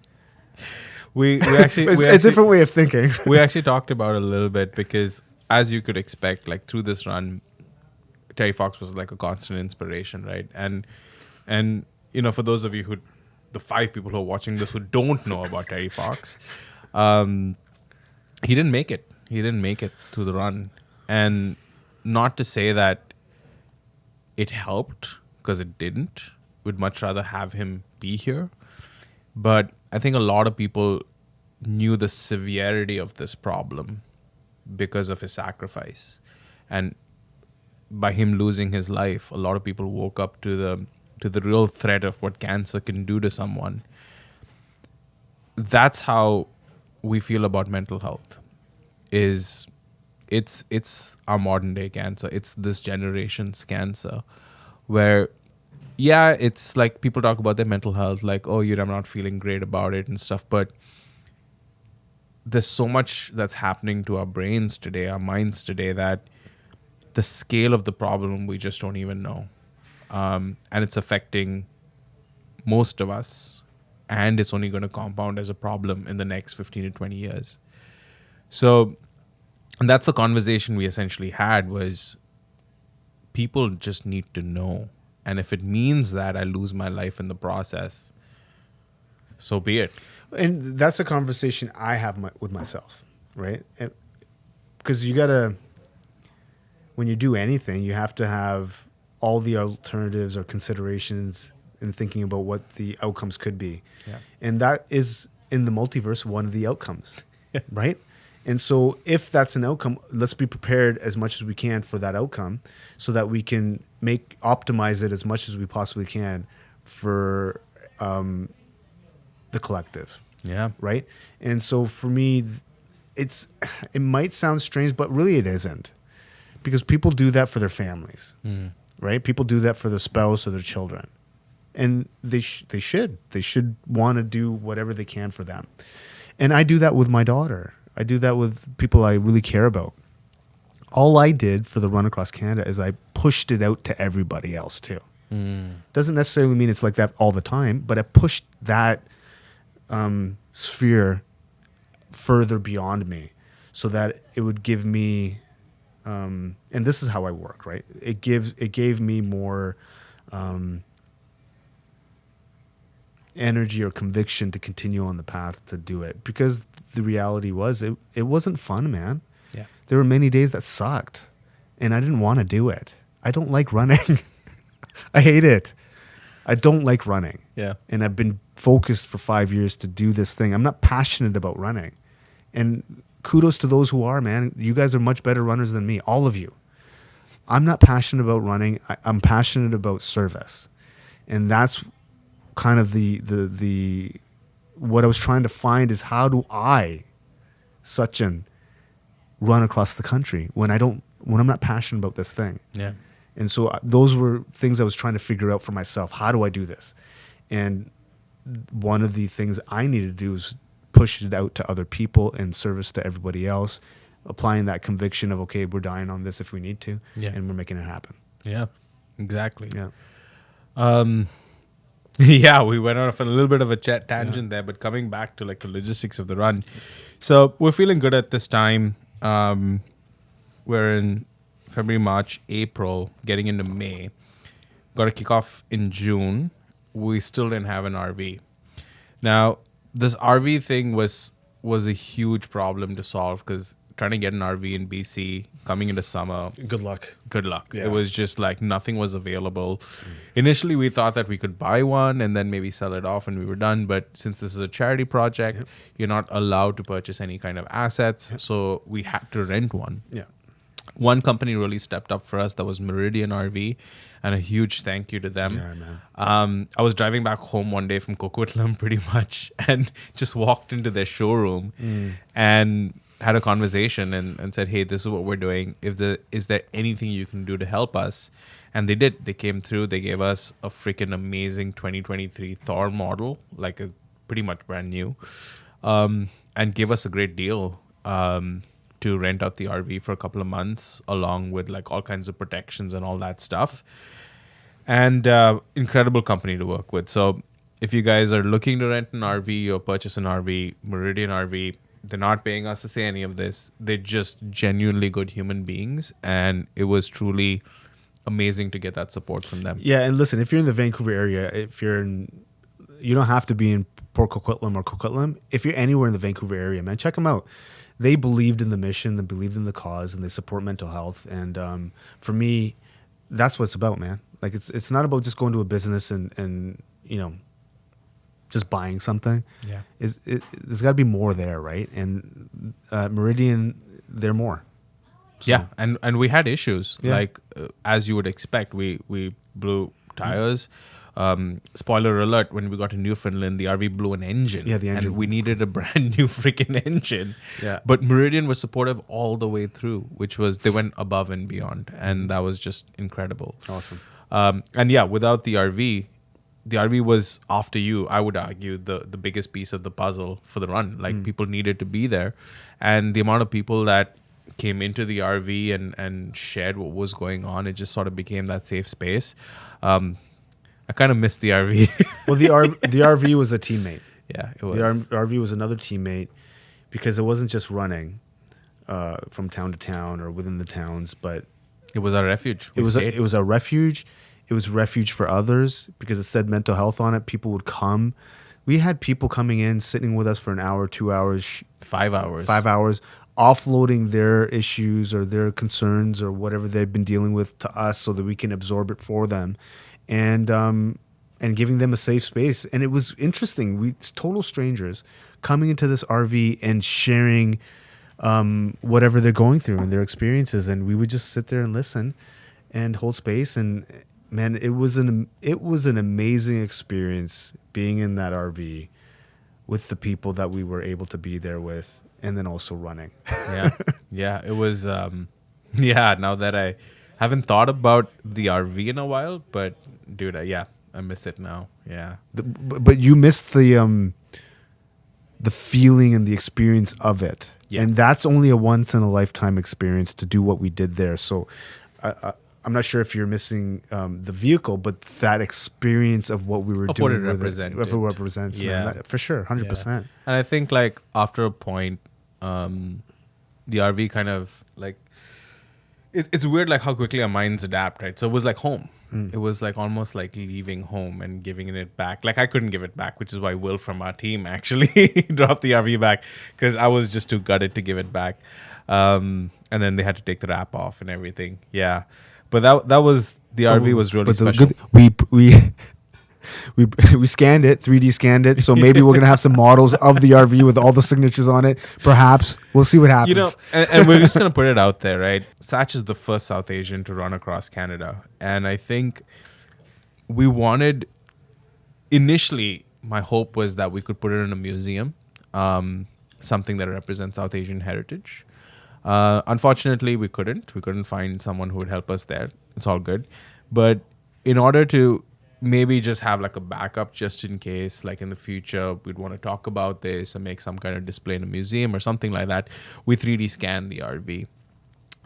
We actually it's a different way of thinking. We actually talked about it a little bit because, as you could expect, like through this run, Terry Fox was like a constant inspiration, right? And for those of you the 5 people who are watching this who don't know about Terry Fox, he didn't make it. He didn't make it through the run, and not to say that it helped because it didn't. We'd much rather have him be here. But I think a lot of people knew the severity of this problem because of his sacrifice. And by him losing his life, a lot of people woke up to the real threat of what cancer can do to someone. That's how we feel about mental health. It's our modern day cancer. It's this generation's cancer, where it's like people talk about their mental health, like, oh, I'm not feeling great about it and stuff, but there's so much that's happening to our brains today, our minds today, that the scale of the problem we just don't even know. And it's affecting most of us, and it's only going to compound as a problem in the next 15 to 20 years. So, and that's the conversation we essentially had, was people just need to know. And if it means that I lose my life in the process, so be it. And that's a conversation I have with myself, right? Because you got to, when you do anything, you have to have all the alternatives or considerations in thinking about what the outcomes could be. Yeah. And that is, in the multiverse, one of the outcomes, right? And so if that's an outcome, let's be prepared as much as we can for that outcome so that we can optimize it as much as we possibly can for the collective. Yeah. Right. And so for me, it might sound strange, but really it isn't, because people do that for their families, right? People do that for their spouse or their children, and they should want to do whatever they can for them. And I do that with my daughter. I do that with people I really care about. All I did for the run across Canada is I pushed it out to everybody else too. Doesn't necessarily mean it's like that all the time, but I pushed that sphere further beyond me so that it would give me, and this is how I work, right? It gave me more energy or conviction to continue on the path to do it, because the reality was it wasn't fun, man. Yeah. There were many days that sucked and I didn't want to do it. I don't like running. I hate it. I don't like running. Yeah. And I've been focused for 5 years to do this thing. I'm not passionate about running. And kudos to those who are, man. You guys are much better runners than me, all of you. I'm not passionate about running. I'm passionate about service. And that's kind of the what I was trying to find is, how do I, Sachin, run across the country when I'm not passionate about this thing? Yeah. And so those were things I was trying to figure out for myself. How do I do this? And one of the things I needed to do is push it out to other people in service to everybody else, applying that conviction of, okay, we're dying on this if we need to, and we're making it happen. Yeah, exactly. Yeah. Yeah, we went off on a little bit of a tangent there, but coming back to like the logistics of the run. So we're feeling good at this time. We're in February, March, April, getting into May. Got a kickoff in June. We still didn't have an RV. Now, this RV thing was a huge problem to solve, because trying to get an RV in BC coming into summer. Good luck. Yeah. It was just like nothing was available. Initially, we thought that we could buy one and then maybe sell it off and we were done. But since this is a charity project, you're not allowed to purchase any kind of assets. So we had to rent one. Yeah. One company really stepped up for us. That was Meridian RV, and a huge thank you to them. Yeah, man. I was driving back home one day from Coquitlam pretty much, and just walked into their showroom and had a conversation and said, hey, this is what we're doing. Is there anything you can do to help us? And they did. They came through. They gave us a freaking amazing 2023 Thor model, like a pretty much brand new, and gave us a great deal. To rent out the RV for a couple of months, along with like all kinds of protections and all that stuff. And incredible company to work with. So if you guys are looking to rent an RV or purchase an RV, Meridian RV, they're not paying us to say any of this. They're just genuinely good human beings. And it was truly amazing to get that support from them. Yeah, and listen, if you're in the Vancouver area, you don't have to be in Port Coquitlam or Coquitlam. If you're anywhere in the Vancouver area, man, check them out. They believed in the mission, they believed in the cause, and they support mental health. And for me, that's what it's about, man. Like it's not about just going to a business and you know, just buying something. Yeah. There's got to be more there, right? And Meridian, they're more. So, Yeah, and we had issues. Yeah. Like as you would expect, we blew tires. Spoiler alert: when we got to Newfoundland, the RV blew an engine. Yeah, the engine. and we needed a brand new freaking engine. Yeah. but Meridian was supportive all the way through, which was they went above and beyond, and that was just incredible. Awesome. And yeah, without the RV was, after you, I would argue, the biggest piece of the puzzle for the run. Like people needed to be there, and the amount of people that came into the RV and shared what was going on, it just sort of became that safe space. I kind of missed the RV. Well, the RV was a teammate. Yeah, it was. The RV was another teammate because it wasn't just running from town to town or within the towns, but It was our refuge. it was a refuge. It was refuge for others because it said mental health on it. People would come. We had people coming in, sitting with us for an hour, 2 hours, 5 hours. 5 hours, offloading their issues or their concerns or whatever they've been dealing with to us so that we can absorb it for them. And giving them a safe space. And it was interesting. It's total strangers coming into this RV and sharing whatever they're going through and their experiences. And we would just sit there and listen and hold space. And man, it was an amazing experience being in that RV with the people that we were able to be there with, and then also running. Yeah, it was. Now that I haven't thought about the RV in a while, but dude, I miss it now. Yeah. But you missed the feeling and the experience of it. Yeah. And that's only a once in a lifetime experience to do what we did there. So I'm not sure if you're missing the vehicle, but that experience of what we were Of doing. what it with represented. Of what it represents. Yeah. Man, for sure. 100%. And I think like after a point, the RV kind of like, it's weird like how quickly our minds adapt, right? So it was like home. It was like almost like leaving home and giving it back. Like I couldn't give it back, which is why Will from our team actually dropped the RV back because I was just too gutted to give it back. And then they had to take the wrap off and everything. Yeah. But that was, the RV was really special. We scanned it, 3D scanned it. So maybe we're going to have some models of the RV with all the signatures on it. Perhaps. We'll see what happens. You know, and we're just going to put it out there, right? Sach is the first South Asian to run across Canada. And I think we wanted, initially, my hope was that we could put it in a museum, something that represents South Asian heritage. Unfortunately, we couldn't. We couldn't find someone who would help us there. It's all good. But in order to maybe just have like a backup just in case, like in the future, we'd want to talk about this and make some kind of display in a museum or something like that, we 3D scanned the RV.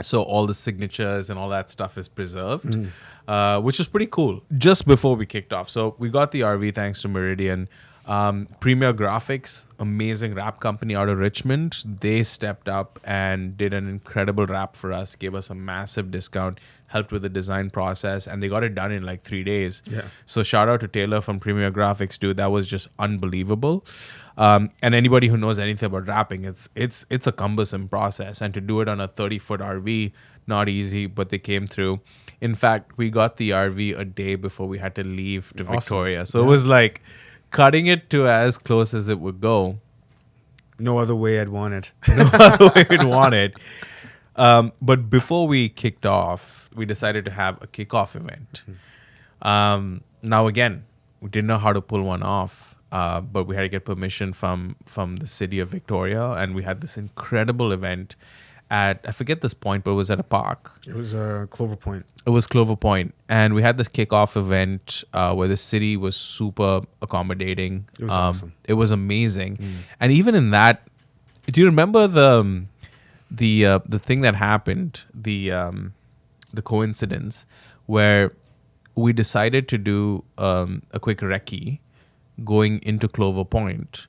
So all the signatures and all that stuff is preserved, which was pretty cool just before we kicked off. So we got the RV thanks to Meridian. Premier Graphics, amazing wrap company out of Richmond, they stepped up and did an incredible wrap for us, gave us a massive discount, helped with the design process, and they got it done in like 3 days. Yeah. So shout out to Taylor from Premier Graphics, dude. That was just unbelievable. And anybody who knows anything about wrapping, it's a cumbersome process, and to do it on a 30-foot RV, not easy, but they came through. In fact, we got the RV a day before we had to leave to Victoria. So it was like cutting it to as close as it would go. No other way I'd want it. No other way we'd want it. But before we kicked off, we decided to have a kickoff event. Now, again, we didn't know how to pull one off, but we had to get permission from the city of Victoria, and we had this incredible event at, I forget this point, but it was at a park. It was Clover Point. It was Clover Point, and we had this kickoff event where the city was super accommodating. It was awesome. It was amazing, and even in that, do you remember the thing that happened, the coincidence where we decided to do a quick recce going into Clover Point,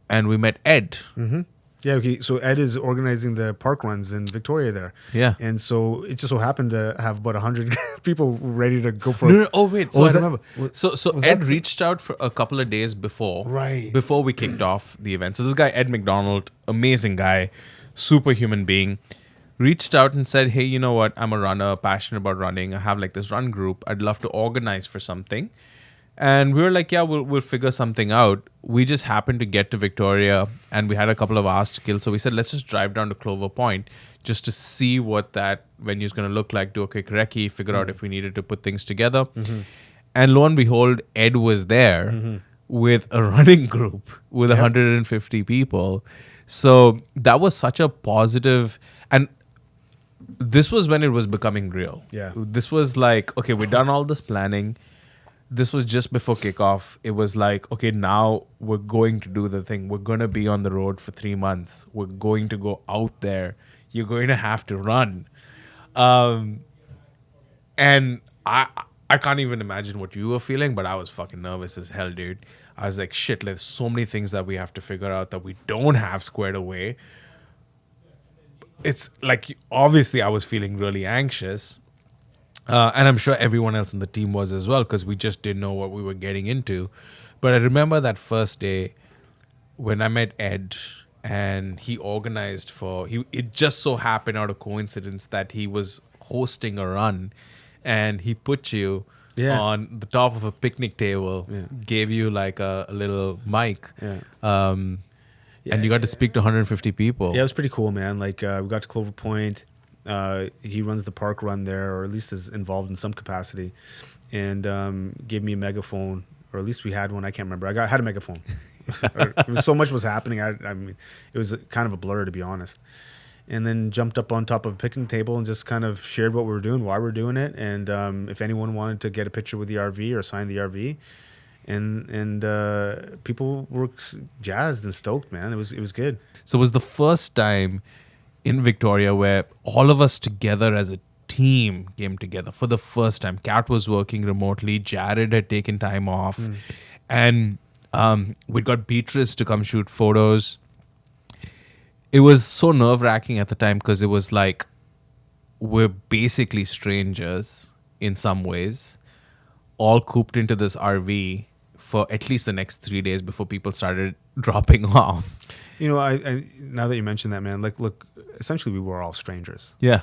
and we met Ed. Mm-hmm. Yeah, okay. So Ed is organizing the park runs in Victoria there. Yeah. And so it just so happened to have about 100 people ready to go for No, oh wait, so I was that- remember. So was Ed that- reached out for a couple of days before. Right. Before we kicked off the event. So this guy, Ed McDonald, amazing guy, super human being, reached out and said, hey, you know what? I'm a runner, passionate about running. I have like this run group. I'd love to organize for something. And we were like, yeah, we'll figure something out. We just happened to get to Victoria and we had a couple of hours to kill. So we said, let's just drive down to Clover Point just to see what that venue is going to look like, do a quick recce, figure out if we needed to put things together. And lo and behold, Ed was there with a running group with 150 people. So that was such a positive, and this was when it was becoming real. Yeah. This was like, okay, we've done all this planning. This was just before kickoff. It was like, okay, now we're going to do the thing. We're going to be on the road for 3 months. We're going to go out there. You're going to have to run. And I can't even imagine what you were feeling, but I was fucking nervous as hell, dude. I was like, shit, there's so many things that we have to figure out that we don't have squared away. It's like, obviously I was feeling really anxious. And I'm sure everyone else in the team was as well, because we just didn't know what we were getting into. But I remember that first day when I met Ed and he organized it just so happened out of coincidence that he was hosting a run and he put you on the top of a picnic table, gave you like a little mic. And you got to speak to 150 people. Yeah, it was pretty cool, man. Like we got to Clover Point. He runs the park run there, or at least is involved in some capacity, and gave me a megaphone, or at least we had one. I can't remember. I had a megaphone. It was so much was happening. I mean, it was kind of a blur, to be honest. And then jumped up on top of a picnic table and just kind of shared what we were doing, why we're doing it, and if anyone wanted to get a picture with the RV or sign the RV. And people were jazzed and stoked, man. It was good. So it was the first time in Victoria where all of us together as a team came together for the first time. Kat was working remotely. Jared had taken time off. And we got Beatrice to come shoot photos. It was so nerve-wracking at the time because it was like we're basically strangers in some ways, all cooped into this RV for at least the next 3 days before people started dropping off. You know, I now that you mention that, man, like, look, essentially we were all strangers. Yeah.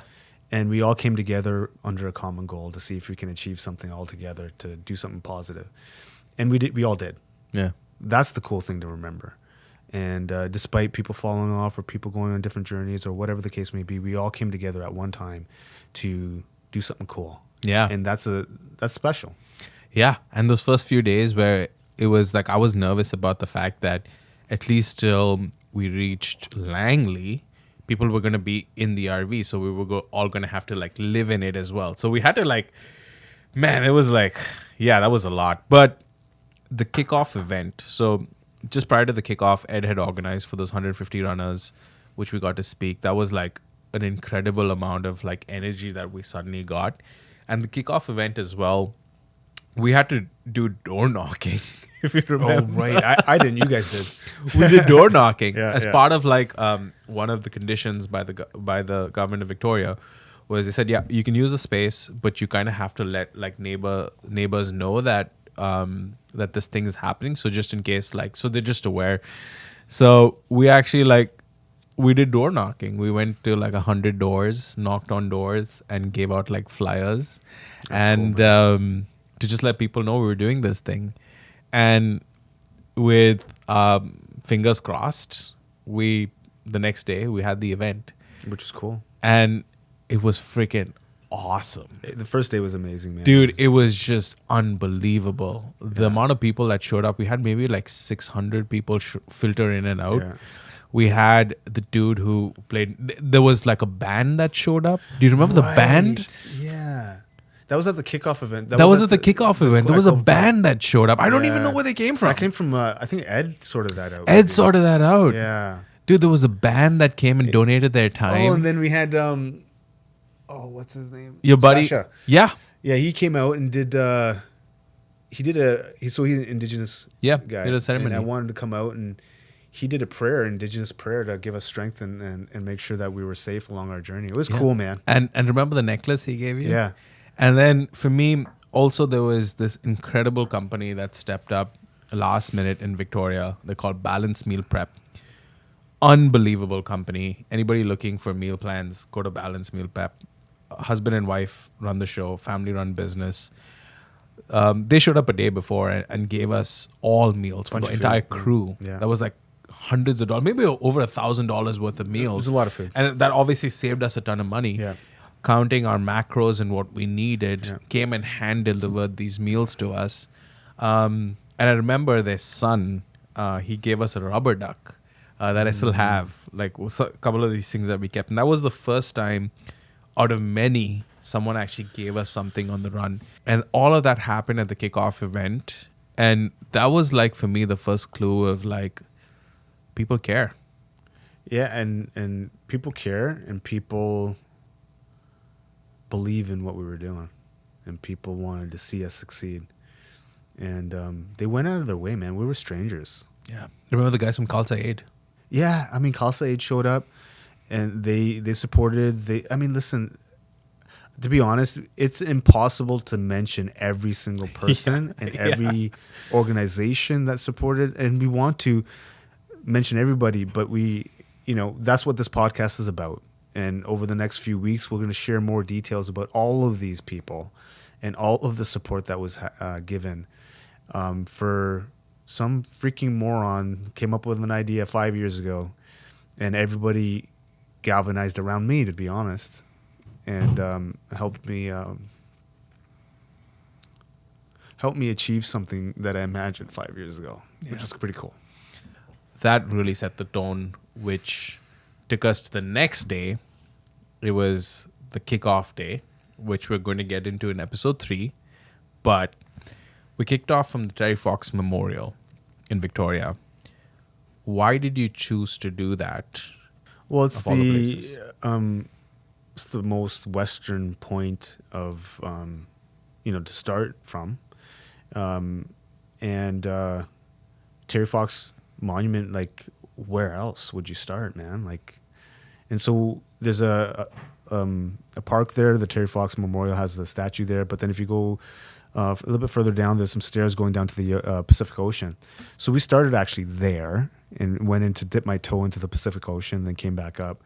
And we all came together under a common goal to see if we can achieve something all together, to do something positive. And we all did. Yeah. That's the cool thing to remember. And despite people falling off or people going on different journeys or whatever the case may be, we all came together at one time to do something cool. Yeah. And that's special. Yeah. And those first few days where it was like I was nervous about the fact that at least till we reached Langley, people were going to be in the RV. So we were all going to have to like live in it as well. So we had to like, man, it was like, yeah, that was a lot. But the kickoff event, so just prior to the kickoff, Ed had organized for those 150 runners, which we got to speak. That was like an incredible amount of like energy that we suddenly got. And the kickoff event as well, we had to do door knocking, if you remember. Oh, right. I didn't. You guys did. We did door knocking Yeah, as yeah. part of like one of the conditions by the government of Victoria was they said, yeah, you can use the space, but you kind of have to let like neighbors know that that this thing is happening. So just in case, like, so they're just aware. So we actually we did door knocking. We went to like 100 doors, knocked on doors, and gave out like flyers, and cool, to just let people know we were doing this thing. And with fingers crossed, the next day we had the event, Which is cool. and it was freaking awesome. The first day was amazing, man. Dude, it was just unbelievable. The amount of people that showed up, we had maybe like 600 people filter in and out. Yeah. We had the dude who played, there was like a band that showed up. Do you remember the band? Yeah. That was at the kickoff event. That was at the kickoff event. There was a band that showed up. I don't even Yeah. know where they came from. That came from, I think Ed sorted that out. Ed sorted that out. Yeah. Dude, there was a band that came and donated their time. Oh, and then we had, what's his name? Your buddy. Sasha. Yeah. Yeah, he came out and did, he's an indigenous Yeah, guy. did a ceremony. And I wanted to come out and he did a prayer, indigenous prayer, to give us strength and make sure that we were safe along our journey. It was cool, man. And remember the necklace he gave you? Yeah. And then for me, also there was this incredible company that stepped up last minute in Victoria. They're called Balanced Meal Prep. unbelievable company. Anybody looking for meal plans, go to Balance Meal Prep. Husband and wife run the show, family run business. They showed up a day before and gave us all meals for Bunch the of entire food. crew. Yeah. That was like hundreds of dollars, maybe over $1,000 worth of It meals. was a lot of food. And that obviously saved us a ton of money. Yeah. Counting our macros and what we needed, Yeah. came and hand delivered these meals to us. And I remember their son, he gave us a rubber duck that I still have. Like a couple of these things that we kept. And that was the first time out of many someone actually gave us something on the run. And all of that happened at the kickoff event. And that was like, for me, the first clue of like, people care. Yeah, and people care, and people believe in what we were doing, and people wanted to see us succeed. And they went out of their way, man. We were strangers. Yeah. Remember the guys from Khalsa Aid? Yeah, I mean, Khalsa Aid showed up, and they supported. I mean, listen. To be honest, it's impossible to mention every single person and every organization that supported, and we want to mention everybody, but that's what this podcast is about. And over the next few weeks, we're going to share more details about all of these people and all of the support that was given. For some freaking moron came up with an idea 5 years ago, and everybody galvanized around me, to be honest, and helped me achieve something that I imagined 5 years ago, which was pretty cool. That really set the tone, which took us to the next day. It was the kickoff day, which we're going to get into in episode 3. But we kicked off from the Terry Fox Memorial in Victoria. Why did you choose to do that? Well, it's Of all the places. it's the most western point of to start from, and Terry Fox Monument. Like, where else would you start, man? Like, and so there's a park there. The Terry Fox Memorial has the statue there, but then if you go a little bit further down, there's some stairs going down to the Pacific Ocean. So we started actually there and went in to dip my toe into the Pacific Ocean, then came back up.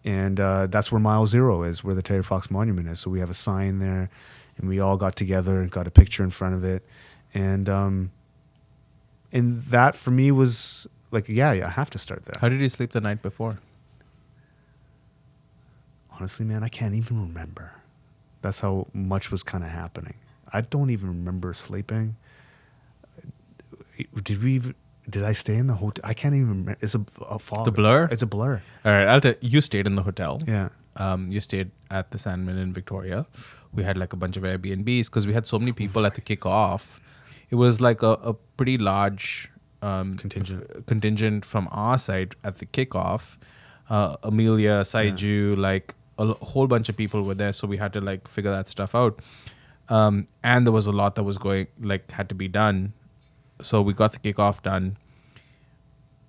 And that's where Mile Zero is, where the Terry Fox Monument is. So we have a sign there, and we all got together and got a picture in front of it. And that for me was like, yeah, I have to start there. How did you sleep the night before? Honestly, man, I can't even remember. That's how much was kind of happening. I don't even remember sleeping. Did I stay in the hotel? I can't even remember. It's a fog. The blur? It's a blur. All right, you stayed in the hotel. Yeah. You stayed at the Sandman in Victoria. We had like a bunch of Airbnbs because we had so many people at the kickoff. It was like a pretty large contingent from our side at the kickoff. Amelia, Saiju, like a whole bunch of people were there, so we had to like figure that stuff out. And there was a lot that was had to be done. So we got the kickoff done.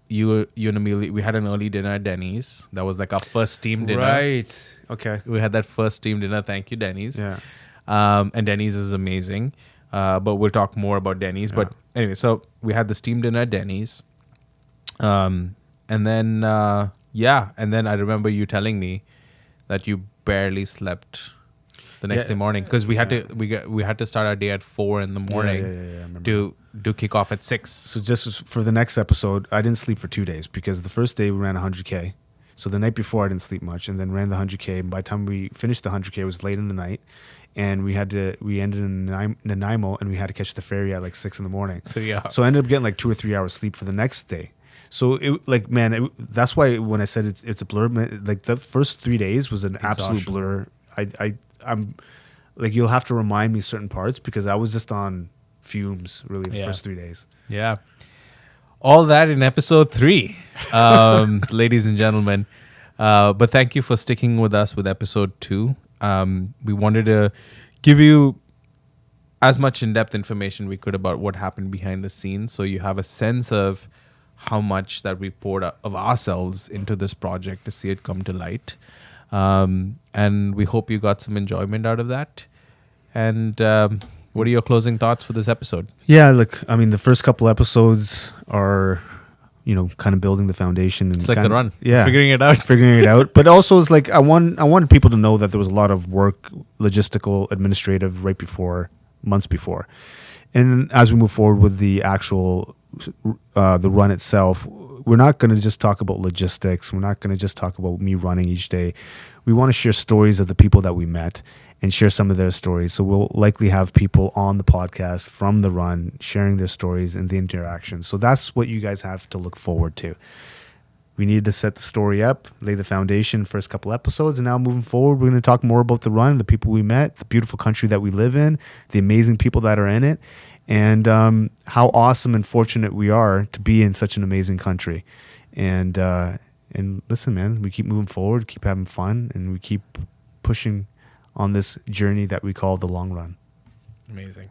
You and Amelia, we had an early dinner at Denny's. That was like our first team dinner. Right. Okay. We had that first team dinner. Thank you, Denny's. Yeah. And Denny's is amazing. But we'll talk more about Denny's. Yeah. But anyway, so we had the steam dinner at Denny's. And then I remember you telling me that you barely slept the next day morning because we had to start our day at 4 a.m. I remember. to do kickoff at 6. So just for the next episode, I didn't sleep for 2 days because the first day we ran 100K. So the night before I didn't sleep much, and then ran the 100K. And by the time we finished the 100K, it was late in the night, and we ended in Nanaimo, and we had to catch the ferry at like 6 a.m. So yeah. So I ended up getting like 2 or 3 hours sleep for the next day. So that's why when I said it's a blur, like the first 3 days was an absolute blur. I'm like, you'll have to remind me certain parts because I was just on fumes really the first 3 days. Yeah. All that in episode 3, ladies and gentlemen. But thank you for sticking with us with episode 2. We wanted to give you as much in-depth information we could about what happened behind the scenes so you have a sense of how much that we poured of ourselves into this project to see it come to light. And we hope you got some enjoyment out of that. And what are your closing thoughts for this episode? Yeah, look, I mean, the first couple episodes are kind of building the foundation. And It's like kind the run. Yeah. Figuring it out. Figuring it out. But also it's like I wanted people to know that there was a lot of work, logistical, administrative, months before. And as we move forward with the actual, the run itself, we're not going to just talk about logistics. We're not going to just talk about me running each day. We want to share stories of the people that we met and share some of their stories. So we'll likely have people on the podcast from the run sharing their stories and the interaction. So that's what you guys have to look forward to. We needed to set the story up, lay the foundation, first couple episodes, and now moving forward, we're going to talk more about the run, the people we met, the beautiful country that we live in, the amazing people that are in it, and how awesome and fortunate we are to be in such an amazing country. And listen, man, we keep moving forward, keep having fun, and we keep pushing on this journey that we call the long run. Amazing.